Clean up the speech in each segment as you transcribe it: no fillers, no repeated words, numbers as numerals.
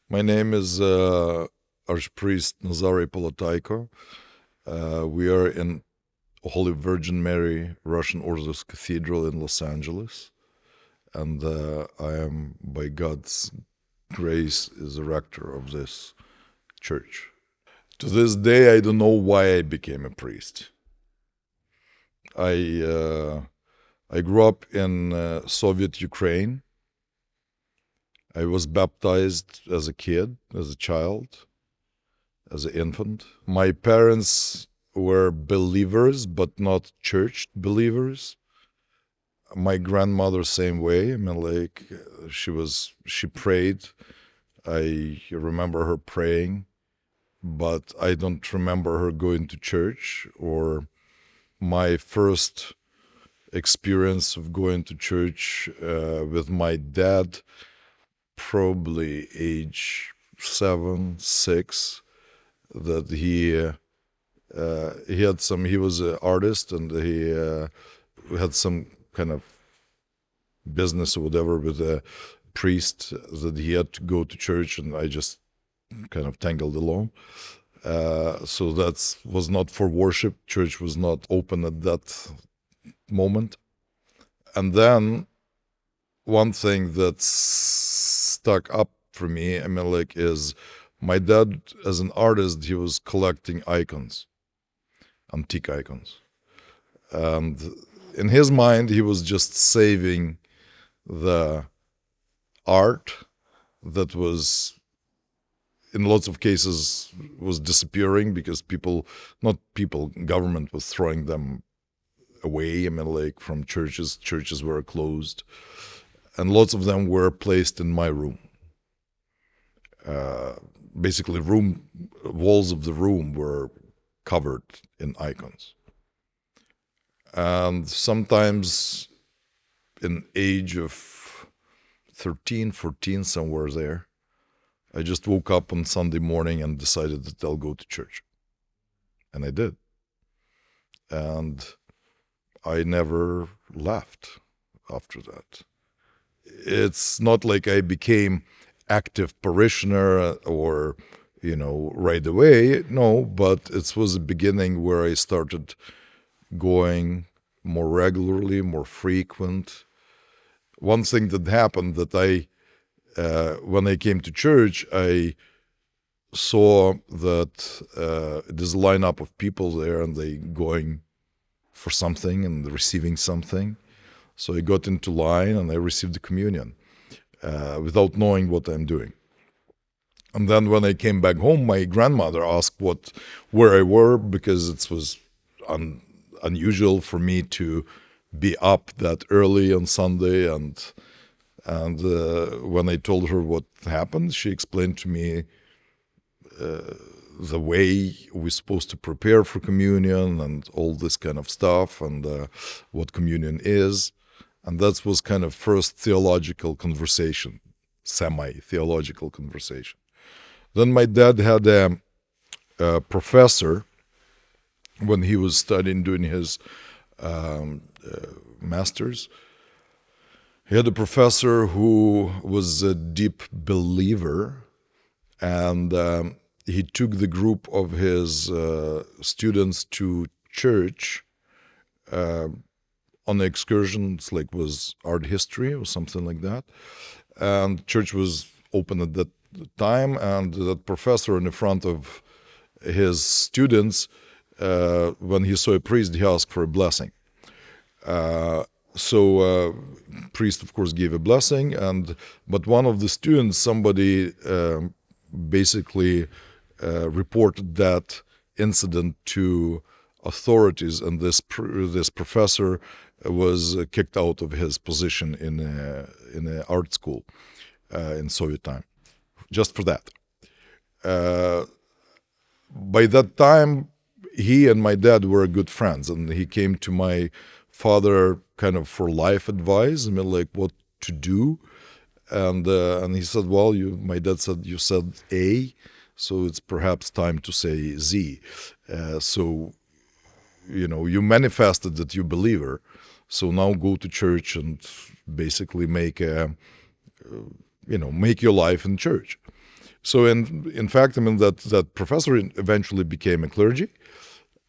My name is Archpriest Nazari Polataiko. We are in Holy Virgin Mary Russian Orthodox Cathedral in Los Angeles, and I am, by God's grace, is the rector of this church. To this day, I don't know why I became a priest. I grew up in Soviet Ukraine. I was baptized as a kid, as a child, as an infant. My parents were believers, but not church believers. My grandmother, same way. I mean, like, she prayed. I remember her praying, but I don't remember her going to church. Or my first experience of going to church with my dad, probably age 7, 6, that he was an artist, and he had some kind of business or whatever with a priest that he had to go to church, and I just kind of tangled along. So that was not for worship. Church was not open at that moment. And then one thing that stuck up for me, I mean, like, is my dad, as an artist, he was collecting icons, antique icons. And in his mind, he was just saving the art that was, in lots of cases, was disappearing because government was throwing them away. I mean, like, from churches were closed. And lots of them were placed in my room. Basically, walls of the room were covered in icons. And sometimes, in age of 13, 14, somewhere there, I just woke up on Sunday morning and decided that I'll go to church. And I did. And I never left after that. It's not like I became active parishioner or, right away. No, but it was a beginning where I started going more regularly, more frequent. One thing that happened that when I came to church, I saw that there's a lineup of people there and they going for something and receiving something. So I got into line and I received the communion without knowing what I'm doing. And then when I came back home, my grandmother asked where I were, because it was unusual for me to be up that early on Sunday. And when I told her what happened, she explained to me the way we're supposed to prepare for communion and all this kind of stuff, and what communion is. And that was kind of first theological conversation, semi-theological conversation. Then my dad had a professor when he was doing his master's. He had a professor who was a deep believer, and he took the group of his students to church on the excursions, like was art history or something like that. And church was open at that time, and that professor in the front of his students, when he saw a priest, he asked for a blessing. So priest, of course, gave a blessing, but one of the students, somebody basically reported that incident to authorities, and this professor was kicked out of his position in an art school in Soviet time, just for that. By that time, he and my dad were good friends, and he came to my father kind of for life advice. I mean, like, what to do, and he said, "Well, my dad said you said A, so it's perhaps time to say Z. So, you manifested that you're a believer. So now go to church and basically make your life in church." So in fact, I mean, that professor eventually became a clergy,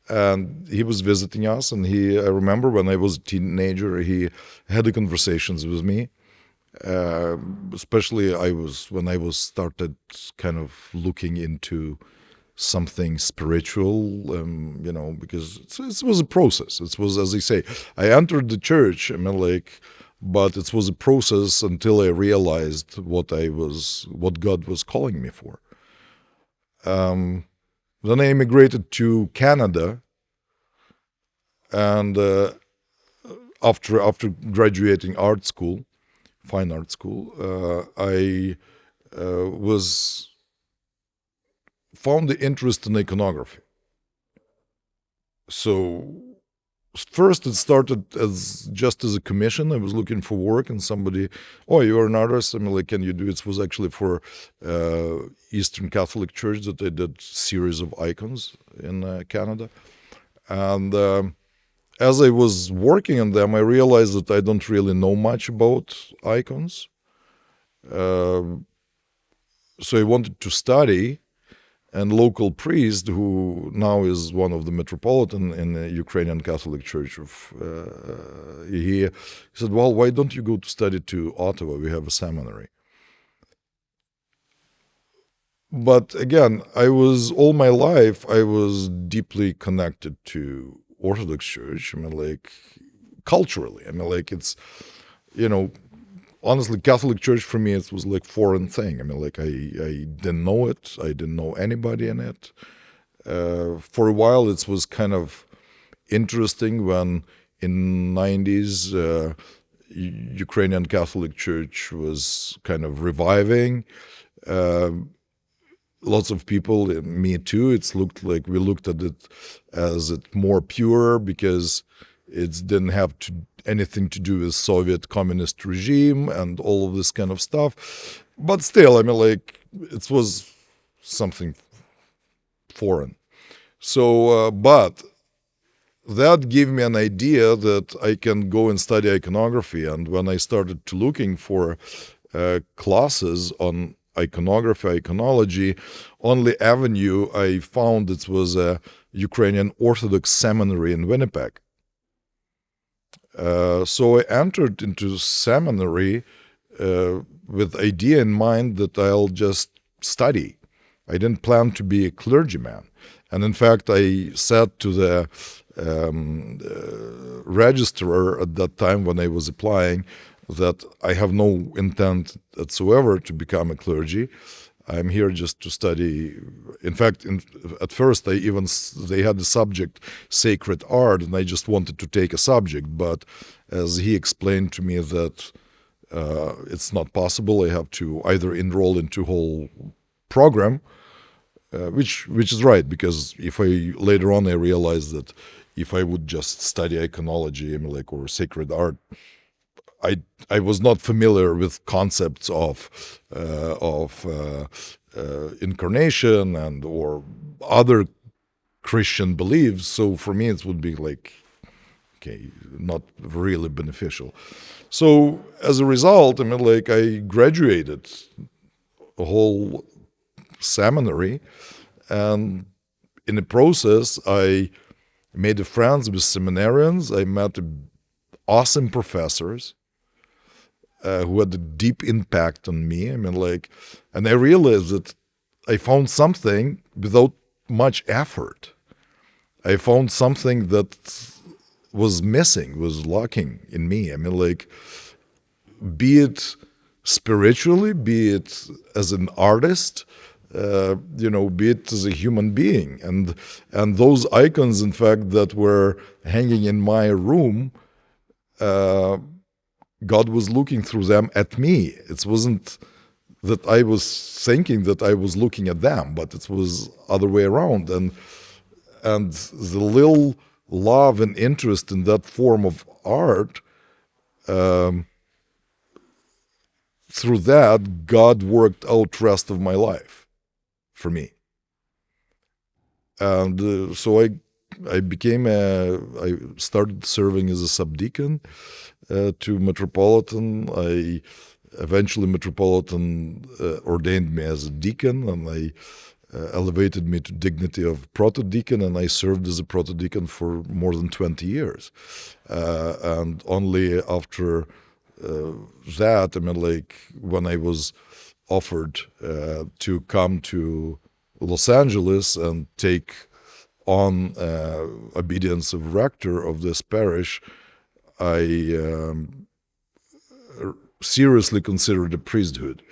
and he was visiting us. And I remember when I was a teenager, he had the conversations with me. Especially when I was started kind of looking into something spiritual, because it was a process. It was, as I say, I entered the church, I mean, but it was a process until I realized what God was calling me for. Then I immigrated to Canada, and after graduating fine art school, I found the interest in iconography. So first it started just as a commission. I was looking for work, and somebody, oh, you're an artist, I mean, can you do it? It was actually for Eastern Catholic Church that I did series of icons in Canada. And as I was working on them, I realized that I don't really know much about icons. So I wanted to study, and local priest, who now is one of the metropolitan in the Ukrainian Catholic Church, he said, well, why don't you go to study to Ottawa? We have a seminary. But again, all my life, I was deeply connected to Orthodox Church. I mean, culturally, I mean, it's, honestly, Catholic Church for me, it was like foreign thing. I mean, I didn't know it. I didn't know anybody in it. For a while, it was kind of interesting when in 90s, Ukrainian Catholic Church was kind of reviving. Lots of people, me too, we looked at it as more pure because it didn't have anything to do with Soviet communist regime and all of this kind of stuff. But still, I mean, it was something foreign. So, but that gave me an idea that I can go and study iconography. And when I started looking for classes on iconography, iconology, only avenue I found it was a Ukrainian Orthodox seminary in Winnipeg. So I entered into seminary with idea in mind that I'll just study. I didn't plan to be a clergyman. And in fact, I said to the registrar at that time when I was applying that I have no intent whatsoever to become a clergy. I'm here just to study. In fact, at first they had the subject sacred art, and I just wanted to take a subject. But as he explained to me that it's not possible, I have to either enroll into whole program, which is right, because later on I realized that if I would just study iconology, I mean, or sacred art, I was not familiar with concepts of incarnation or other Christian beliefs. So for me, it would be not really beneficial. So as a result, I mean, I graduated a whole seminary, and in the process, I made friends with seminarians. I met awesome professors who had a deep impact on me. I mean, and I realized that I found something without much effort. I found something that was missing, was lacking in me. I mean, be it spiritually, be it as an artist, be it as a human being. And those icons, in fact, that were hanging in my room, God was looking through them at me. It wasn't that I was thinking that I was looking at them, but it was other way around. And the little love and interest in that form of art, through that, God worked out the rest of my life for me. And so I started serving as a subdeacon to Metropolitan. I Eventually, Metropolitan ordained me as a deacon, and they elevated me to dignity of protodeacon, and I served as a protodeacon for more than 20 years. And only after that, I mean, like when I was offered to come to Los Angeles and take on obedience of rector of this parish, I seriously considered the priesthood.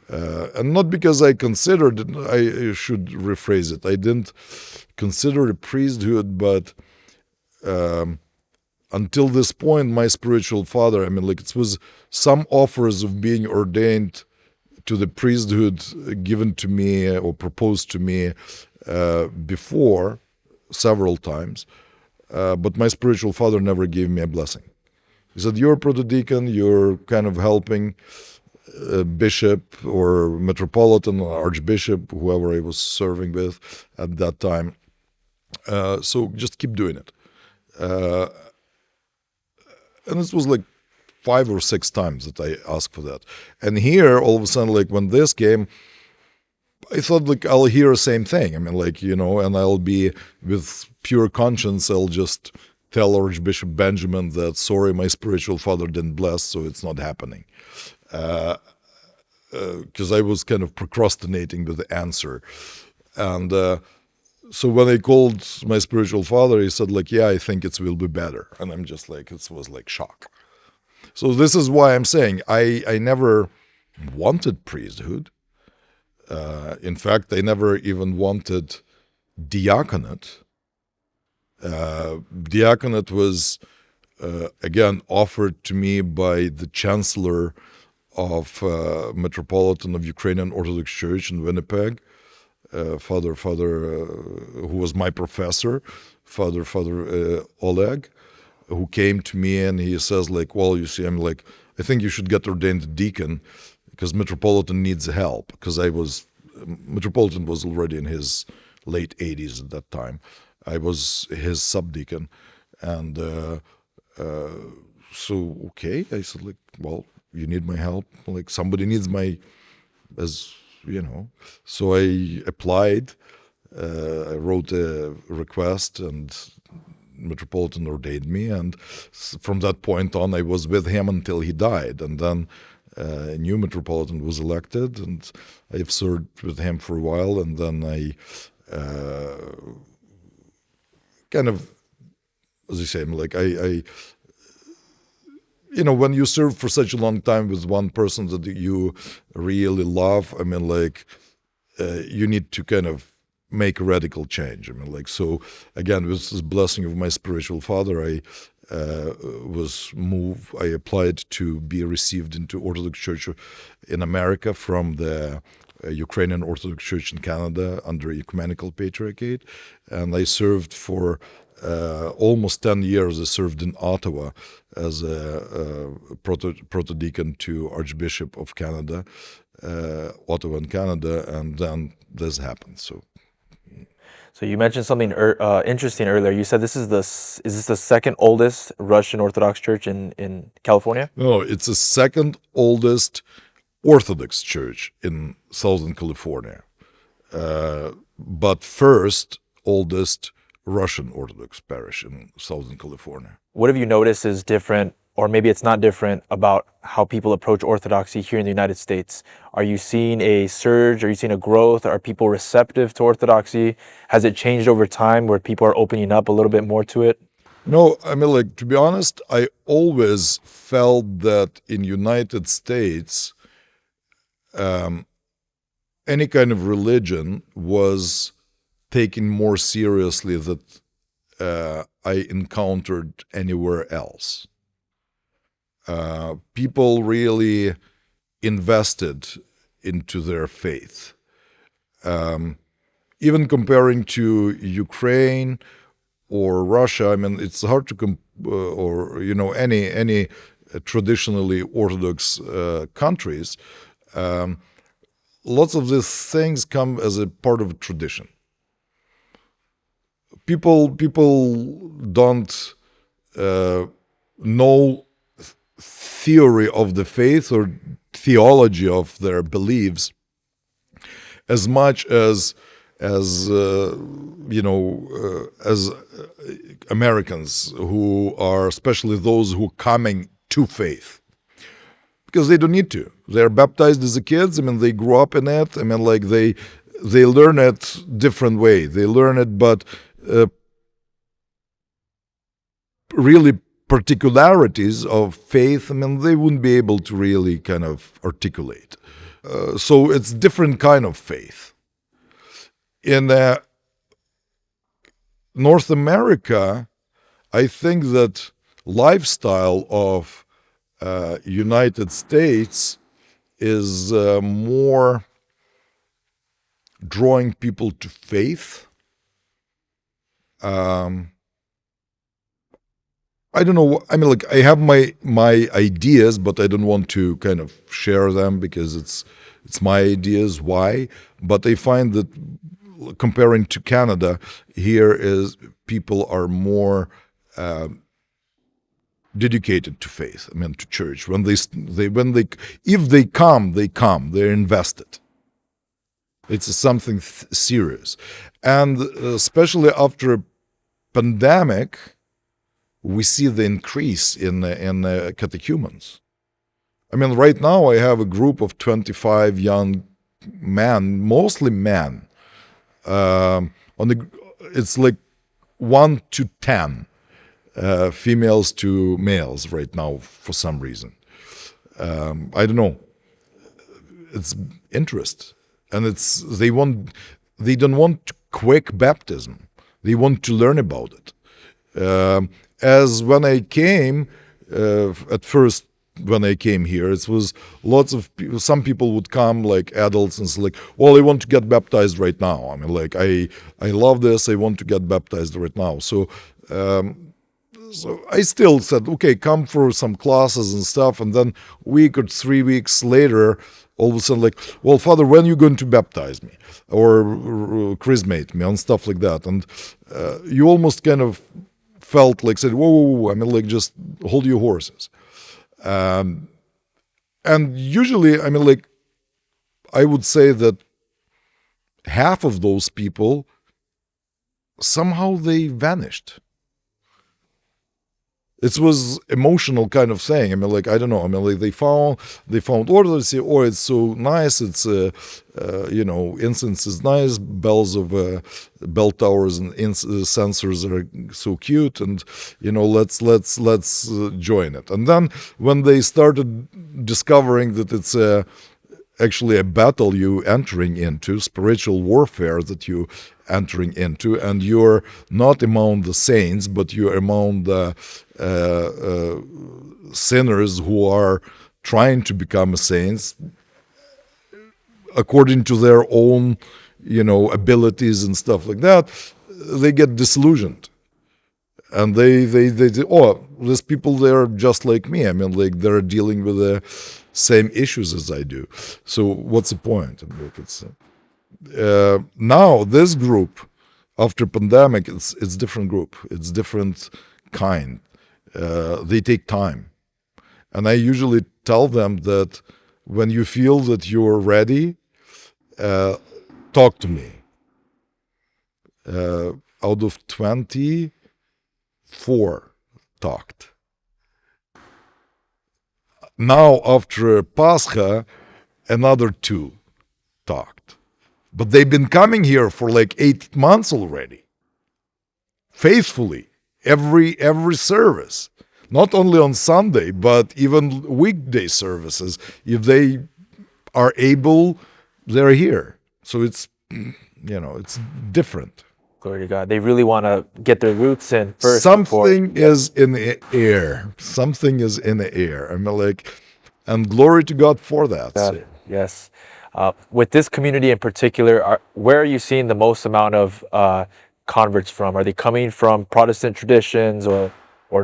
And not because I considered it, I should rephrase it. I didn't consider the priesthood, but until this point, my spiritual father, I mean, like it was some offers of being ordained to the priesthood given to me or proposed to me before several times, but my spiritual father never gave me a blessing. He said, "You're a protodeacon, you're kind of helping bishop or metropolitan or archbishop, whoever I was serving with at that time. So just keep doing it." And this was like 5 or 6 times that I asked for that. And here, all of a sudden, like when this came, I thought like I'll hear the same thing. I mean, like, you know, and I'll be with pure conscience, I'll just tell Archbishop Benjamin that, sorry, my spiritual father didn't bless, so it's not happening. Because I was kind of procrastinating with the answer. And so when I called my spiritual father, he said like, yeah, I think it will be better. And I'm just like, it was like shock. So this is why I'm saying I never wanted priesthood. In fact, I never even wanted diaconate. Diaconate was, again, offered to me by the chancellor of Metropolitan of Ukrainian Orthodox Church in Winnipeg, Father, who was my professor, Father Oleg, who came to me and he says like, well, you see, I'm like, I think you should get ordained a deacon because Metropolitan needs help. Because Metropolitan was already in his late 80s at that time. I was his subdeacon. And so, okay, I said like, well, you need my help. Like somebody needs So I applied, I wrote a request and Metropolitan ordained me. And from that point on, I was with him until he died. And then a new Metropolitan was elected and I've served with him for a while. And then I kind of, as I say, like when you serve for such a long time with one person that you really love, I mean, like, you need to kind of make a radical change. I mean, like, so again, with this blessing of my spiritual father, I was moved. I applied to be received into Orthodox Church in America from the Ukrainian Orthodox Church in Canada under Ecumenical Patriarchate, and I served for almost 10 years. I served in Ottawa as a protodeacon to Archbishop of Canada, Ottawa in Canada, and then this happened. So you mentioned something interesting earlier. You said is this the second oldest Russian Orthodox church in California? No, it's the second oldest Orthodox church in Southern California, but first oldest Russian Orthodox parish in Southern California. What have you noticed is different, or maybe it's not different, about how people approach Orthodoxy here in the United States? Are you seeing a surge? Are you seeing a growth? Are people receptive to Orthodoxy? Has it changed over time where people are opening up a little bit more to it? No, I mean, like, to be honest, I always felt that in United States, any kind of religion was taken more seriously that I encountered anywhere else. People really invested into their faith. Even comparing to Ukraine or Russia, I mean, it's hard to any traditionally Orthodox countries. Lots of these things come as a part of a tradition. People don't know theory of the faith or theology of their beliefs as much as as Americans who are, especially those who are coming to faith, because they don't need to. They're baptized as kids. I mean, they grew up in it. I mean, like they learn it different way. They learn it, but really particularities of faith, I mean, they wouldn't be able to really kind of articulate. So it's different kind of faith. In North America, I think that lifestyle of United States is more drawing people to faith. I don't know. I mean, like I have my ideas, but I don't want to kind of share them because it's my ideas. Why? But I find that comparing to Canada, here is people are more dedicated to faith. I mean, to church. When if they come, they're invested. It's something serious, and especially after a pandemic, we see the increase in catechumens. I mean, right now I have a group of 25 young men, mostly men. It's like 1 to 10 females to males right now for some reason. I don't know. It's interest, and they don't want quick baptism. They want to learn about it. As when I came, at first, when I came here, it was lots of people. Some people would come, like adults, and say, like, well, I want to get baptized right now. I mean, like, I love this. I want to get baptized right now. So I still said, okay, come for some classes and stuff. And then a week or 3 weeks later, all of a sudden, like, well, Father, when are you going to baptize me? Or chrismate me and stuff like that. And you almost kind of felt like, said, whoa, I mean, like, just hold your horses. And usually, I mean, like, I would say that half of those people, somehow they vanished. It was emotional kind of thing. I mean, like, I don't know. I mean, like, they found Orthodoxy. Oh, it's so nice. It's incense is nice. Bells of bell towers and censers are so cute, and let's join it. And then when they started discovering that it's actually a battle you entering into, spiritual warfare that you entering into, and you're not among the saints, but you're among the sinners who are trying to become saints according to their own, abilities and stuff like that. They get disillusioned, and they these people, they're just like me. I mean, like, they're dealing with the same issues as I do. So what's the point? I mean, like, it's now this group after pandemic, it's different group. It's different kind. They take time, and I usually tell them that when you feel that you're ready, talk to me. Out of 24 talked. Now after Pascha, another 2 talked. But they've been coming here for like 8 months already, faithfully, every service, not only on Sunday, but even weekday services. If they are able, they're here. So it's, it's different. Glory to God. They really want to get their roots in first. Something is in the air. Something is in the air. I mean, like, and glory to God for that. So. Yes. With this community in particular, where are you seeing the most amount of converts from? Are they coming from Protestant traditions or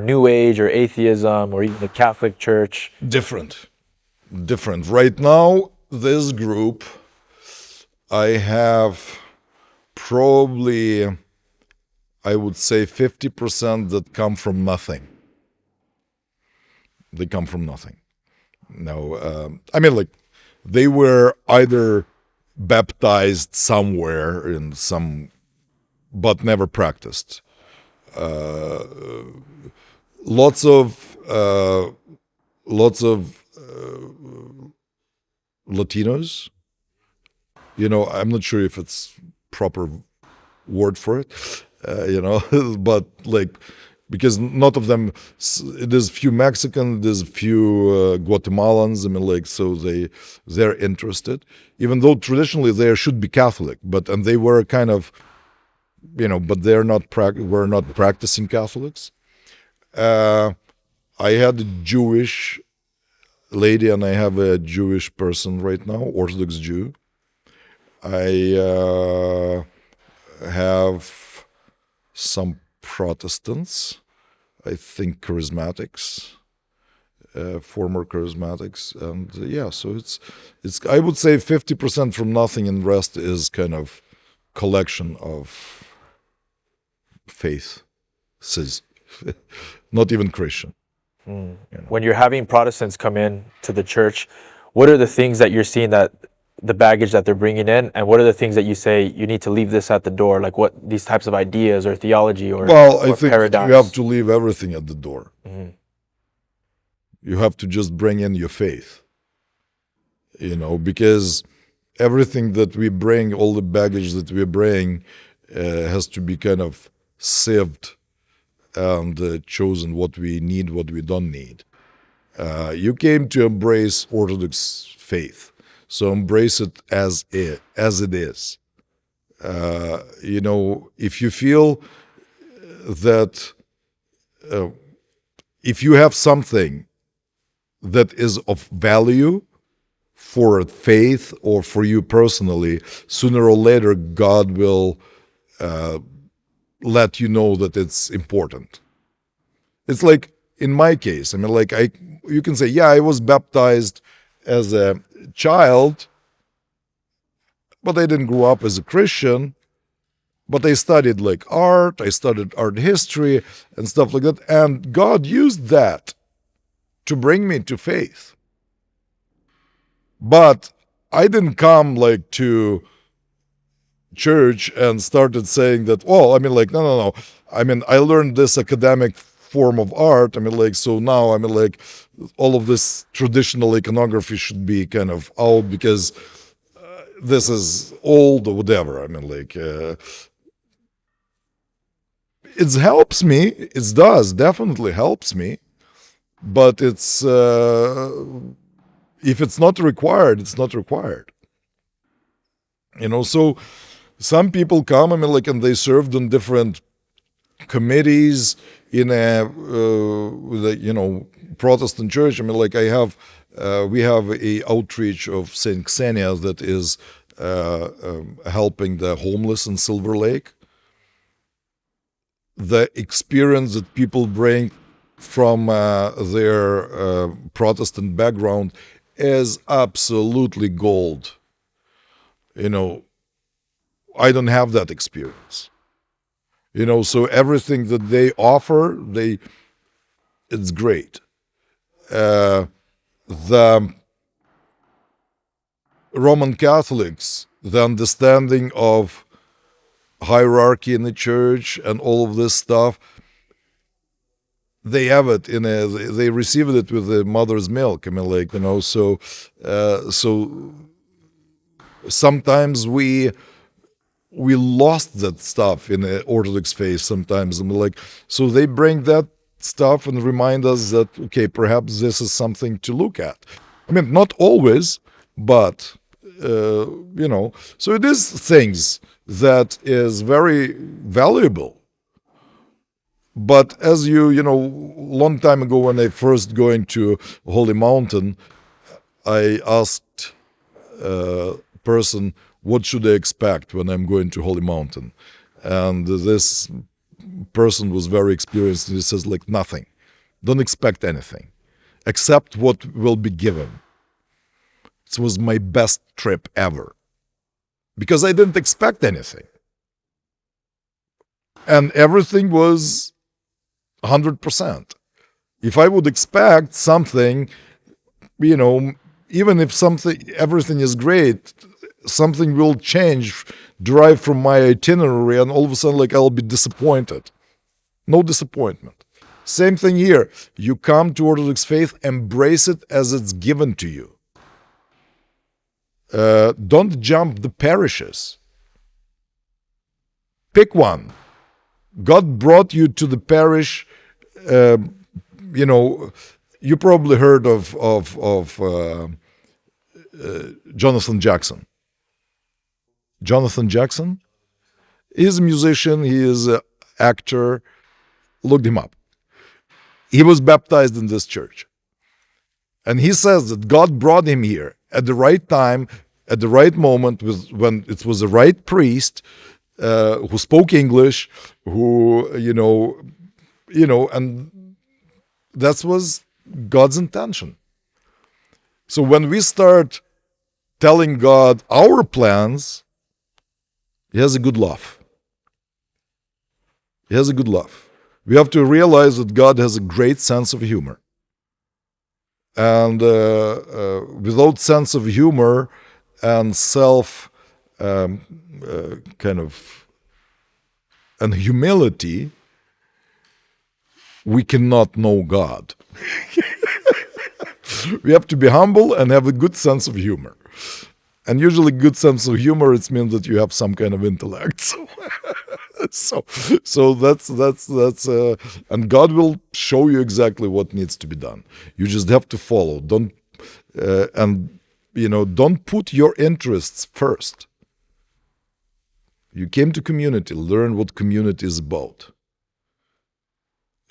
New Age or atheism or even the Catholic Church? Different. Right now, this group, I have probably, I would say 50% that come from nothing. They come from nothing. No, I mean, like, they were either baptized somewhere in some, but never practiced. Uh, lots of Latinos. I'm not sure if it's proper word for it. But like, because not of them, there's few Mexican, there's few Guatemalans. I mean, like, so they're interested, even though traditionally they should be Catholic, and they were kind of, but we're not practicing Catholics. I had a Jewish lady, and I have a Jewish person right now, Orthodox Jew. I have some Protestants, I think charismatics, former charismatics, and so it's I would say 50% from nothing, and rest is kind of collection of faith, says not even Christian. When you're having Protestants come in to the church, what are the things that you're seeing, that the baggage that they're bringing in, and what are the things that you say you need to leave this at the door, like what these types of ideas or theology or I think paradigms? You have to leave everything at the door. Mm-hmm. You have to just bring in your faith, because everything that we bring, all the baggage that we bring, has to be kind of sieved and chosen what we need, what we don't need. You came to embrace Orthodox faith, so embrace it as it is. If you feel that if you have something that is of value for faith or for you personally, sooner or later God will let you know that it's important. It's like in my case, I mean, like, you can say, I was baptized as a child, but I didn't grow up as a Christian. But I studied like art, I studied art history and stuff like that, and God used that to bring me to faith. But I didn't come like to church and started saying that, no. I mean, I learned this academic form of art. I mean, like, so now, I mean, like, all of this traditional iconography should be kind of out because this is old or whatever. I mean, like, it helps me. It does definitely helps me, but it's if it's not required, it's not required. So some people come, I mean, like, and they served on different committees in a Protestant church. I mean, like, we have a outreach of Saint Xenia that is helping the homeless in Silver Lake. The experience that people bring from their Protestant background is absolutely gold. I don't have that experience. So everything that they offer, it's great. The Roman Catholics, the understanding of hierarchy in the church and all of this stuff, they have it they receive it with the mother's milk. I mean, like, so sometimes we lost that stuff in the Orthodox faith sometimes. I mean, like, so they bring that stuff and remind us that, okay, perhaps this is something to look at. I mean, not always, but so it is things that is very valuable. But as long time ago when I first going to Holy Mountain, I asked a person, what should I expect when I'm going to Holy Mountain? And this person was very experienced, and he says, like, nothing. Don't expect anything, except what will be given. It was my best trip ever, because I didn't expect anything. And everything was 100%. If I would expect something, even if everything is great, something will change, derive from my itinerary, and all of a sudden, like, I'll be disappointed. No disappointment. Same thing here. You come to Orthodox faith, embrace it as it's given to you. Don't jump the parishes. Pick one. God brought you to the parish. You probably heard of Jonathan Jackson. Jonathan Jackson? He's a musician. He is an actor. Looked him up. He was baptized in this church. And he says that God brought him here at the right time, at the right moment, when it was the right priest who spoke English, and that was God's intention. So when we start telling God our plans, He has a good laugh. He has a good laugh. We have to realize that God has a great sense of humor. And without sense of humor and and humility, we cannot know God. We have to be humble and have a good sense of humor. And usually good sense of humor, it means that you have some kind of intellect. So that's and God will show you exactly what needs to be done. You just have to follow. Don't put your interests first. You came to community, learn what community is about.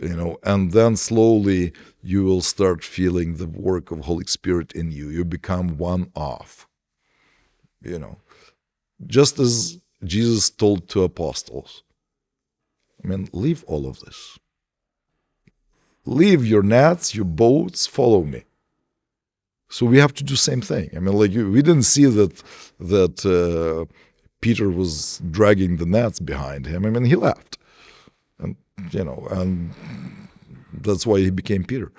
And then slowly you will start feeling the work of Holy Spirit in you. You become one of. Just as Jesus told to apostles, leave all of this. Leave your nets, your boats, follow me. So we have to do the same thing. We didn't see that Peter was dragging the nets behind him. He left. And that's why he became Peter.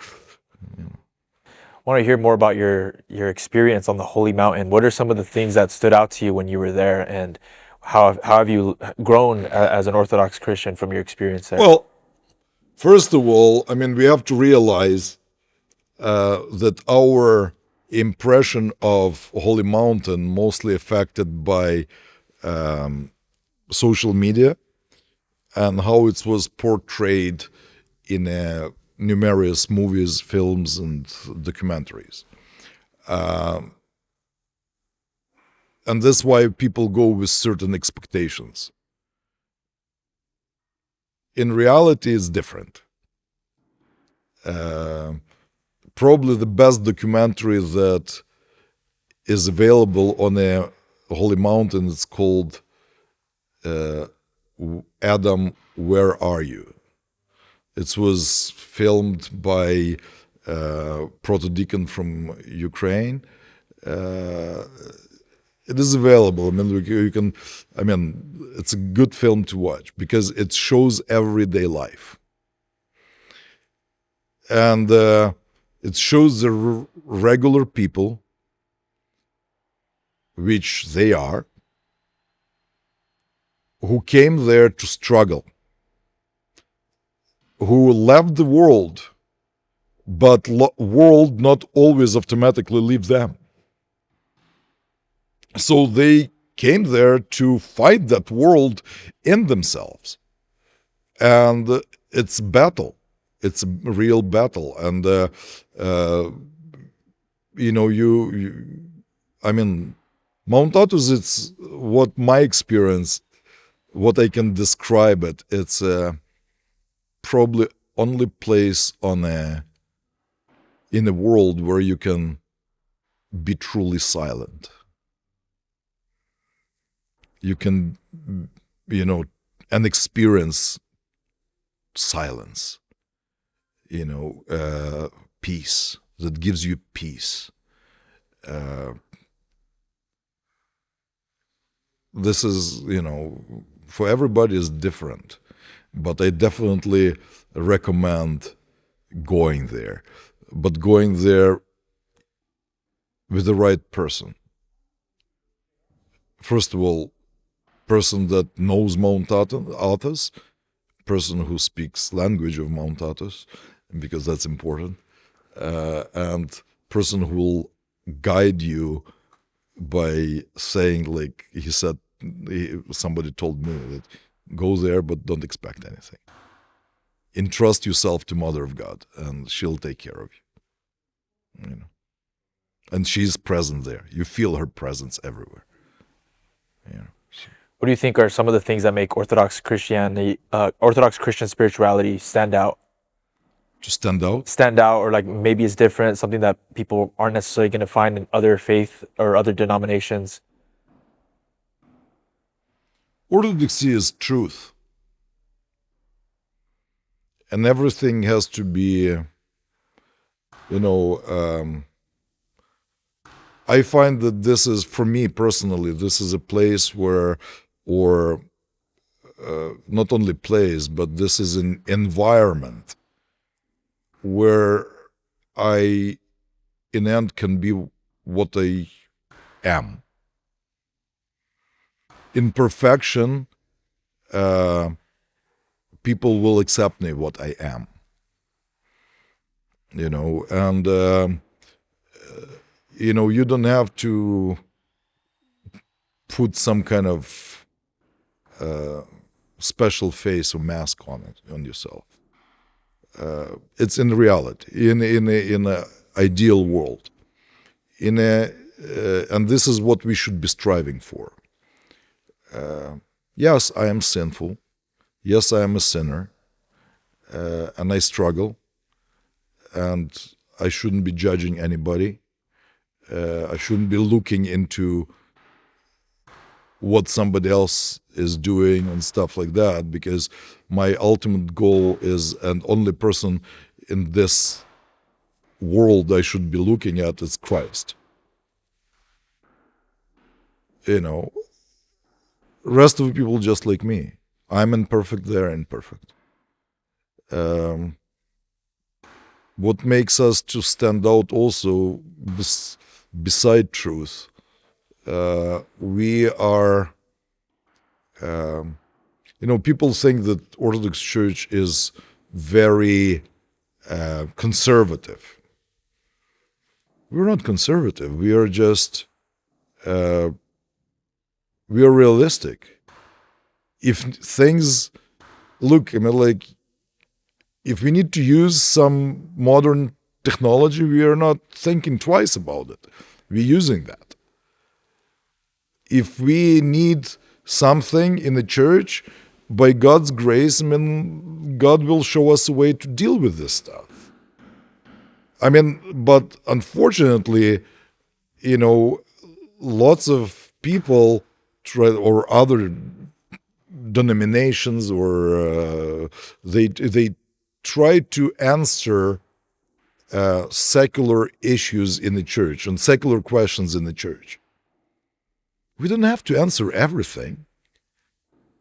I want to hear more about your experience on the Holy Mountain. What are some of the things that stood out to you when you were there, and how have you grown as an Orthodox Christian from your experience there? Well, first of all, we have to realize that our impression of Holy Mountain mostly affected by social media and how it was portrayed in numerous movies, films, and documentaries. And that's why people go with certain expectations. In reality, it's different. Probably the best documentary that is available on a Holy Mountain is called Adam, Where Are You? It was filmed by proto-deacon from Ukraine. It is available. You can. It's a good film to watch because it shows everyday life, and it shows the regular people, which they are, who came there to struggle, who left the world, but world not always automatically leaves them. So they came there to fight that world in themselves. And it's battle. It's a real battle. And, Mount Athos, it's what my experience, what I can describe it, it's probably only place in a world where you can be truly silent. You can, and experience silence, peace, that gives you peace. This is, for everybody is different, but I definitely recommend going there. But going there with the right person. First of all, person that knows Mount Athos, person who speaks language of Mount Athos, because that's important, and person who will guide you by saying, like he said, somebody told me that go there, but don't expect anything. Entrust yourself to Mother of God, and she'll take care of you. You know, and she's present there. You feel her presence everywhere. You know. So. What do you think are some of the things that make Orthodox Christianity, Orthodox Christian spirituality stand out? To stand out? Stand out, or like maybe it's different, something that people aren't necessarily going to find in other faith or other denominations. Orthodoxy is truth. And everything has to be, I find that this is, for me personally, this is a place where, or not only place, but this is an environment where I, in the end, can be what I am. In perfection, people will accept me what I am. And you don't have to put some kind of special face or mask on yourself. It's in reality, in a ideal world, and this is what we should be striving for. Yes, I am sinful. Yes, I am a sinner, and I struggle, and I shouldn't be judging anybody. I shouldn't be looking into what somebody else is doing and stuff like that, because my ultimate goal is, and only person in this world I should be looking at is Christ. Rest of the people just like me. I'm imperfect, they're imperfect. What makes us to stand out also, beside truth, we are, people think that Orthodox Church is very conservative. We're not conservative. We are just, we are realistic. If things, look, if we need to use some modern technology, we are not thinking twice about it. We're using that. If we need something in the church, by God's grace, God will show us a way to deal with this stuff. But unfortunately, lots of people try, or other denominations, or they try to answer secular issues in the church and secular questions in the church. We don't have to answer everything.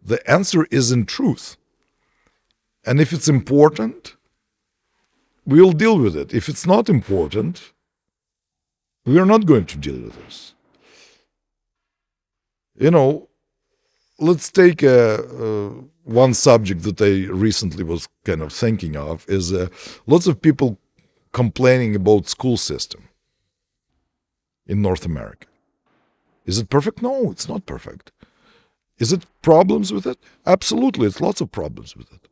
The answer is in truth. And if it's important, we'll deal with it. If it's not important, we are not going to deal with this. Let's take one subject that I recently was kind of thinking of, is lots of people complaining about school system in North America. Is it perfect? No, it's not perfect. Is it problems with it? Absolutely, it's lots of problems with it.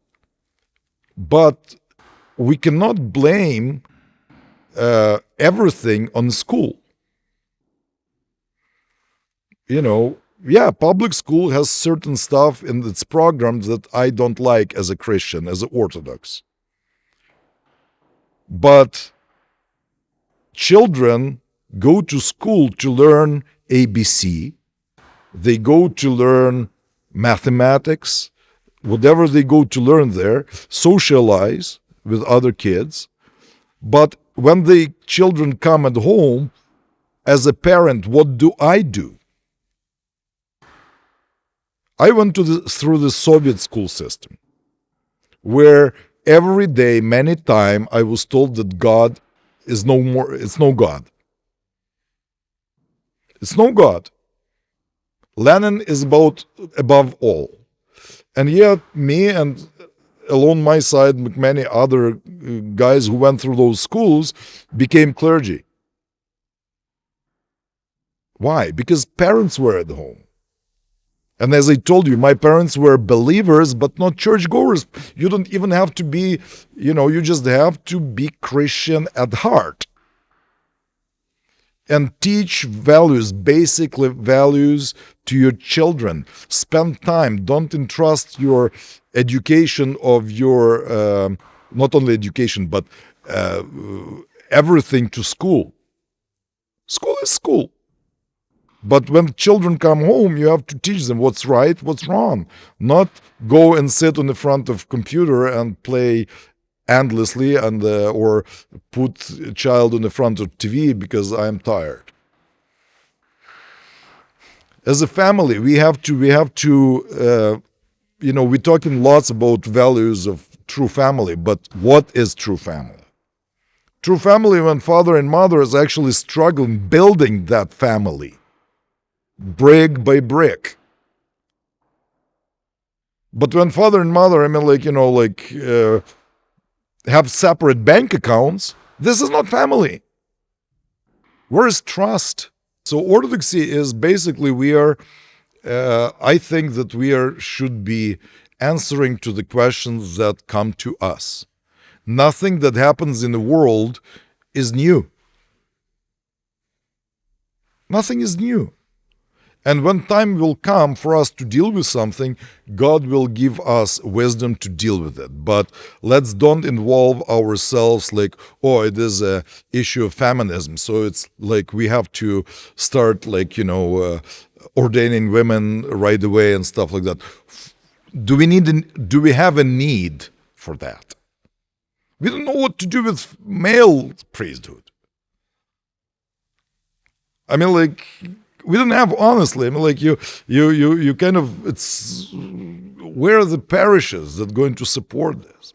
But we cannot blame everything on school. Public school has certain stuff in its programs that I don't like as a Christian, as an Orthodox. But children go to school to learn ABC. They go to learn mathematics, whatever they go to learn there, socialize with other kids. But when the children come at home, as a parent, what do? I went through the Soviet school system, where every day, many times, I was told that God is no more, it's no God. It's no God. Lenin is above all. And yet me and along my side, many other guys who went through those schools became clergy. Why? Because parents were at home. And as I told you, my parents were believers, but not churchgoers. You don't even have to be, you just have to be Christian at heart. And teach values, basic values to your children. Spend time. Don't entrust your education of your, not only education, but everything to school. School is school. But when children come home, you have to teach them what's right, what's wrong. Not go and sit on the front of computer and play endlessly and or put a child on the front of TV because I'm tired. As a family, we have to we're talking lots about values of true family, but what is true family? True family when father and mother is actually struggling building that family. Brick by brick. But when father and mother, have separate bank accounts, this is not family. Where is trust? So Orthodoxy is basically I think that should be answering to the questions that come to us. Nothing that happens in the world is new. Nothing is new. And when time will come for us to deal with something, God will give us wisdom to deal with it. But let's don't involve ourselves like, it is a issue of feminism. So it's like we have to start ordaining women right away and stuff like that. Do we have a need for that? We don't know what to do with male priesthood. We don't have, honestly, you kind of, it's, where are the parishes that are going to support this?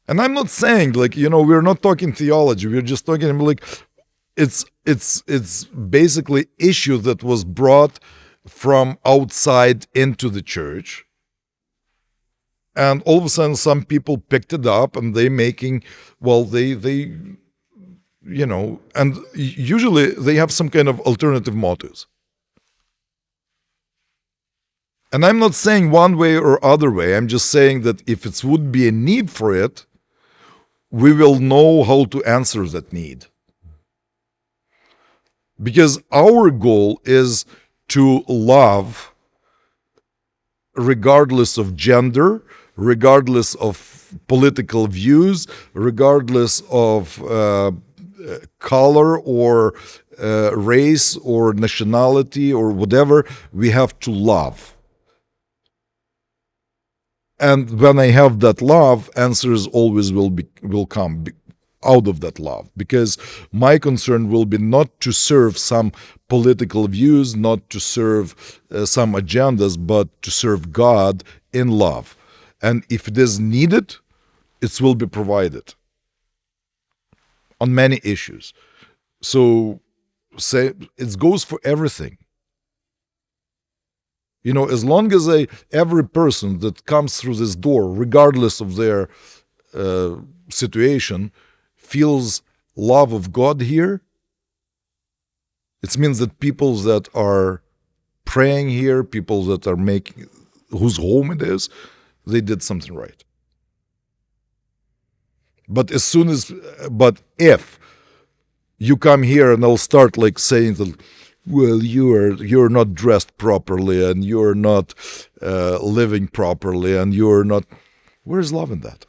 And I'm not saying, we're not talking theology, we're just talking, it's basically issue that was brought from outside into the church. And all of a sudden, some people picked it up and and usually they have some kind of alternative motives. And I'm not saying one way or other way. I'm just saying that if it would be a need for it, we will know how to answer that need. Because our goal is to love regardless of gender, regardless of political views, regardless of color or race or nationality or whatever, we have to love. And when I have that love, answers always will come out of that love. Because my concern will be not to serve some political views, not to serve some agendas, but to serve God in love. And if it is needed, it will be provided on many issues. So it goes for everything. As long as every person that comes through this door, regardless of their situation, feels love of God here, it means that people that are praying here, people that are whose home it is, they did something right. But if you come here and I'll start saying that, well, you're not dressed properly and you're not living properly and you're not, where's love in that?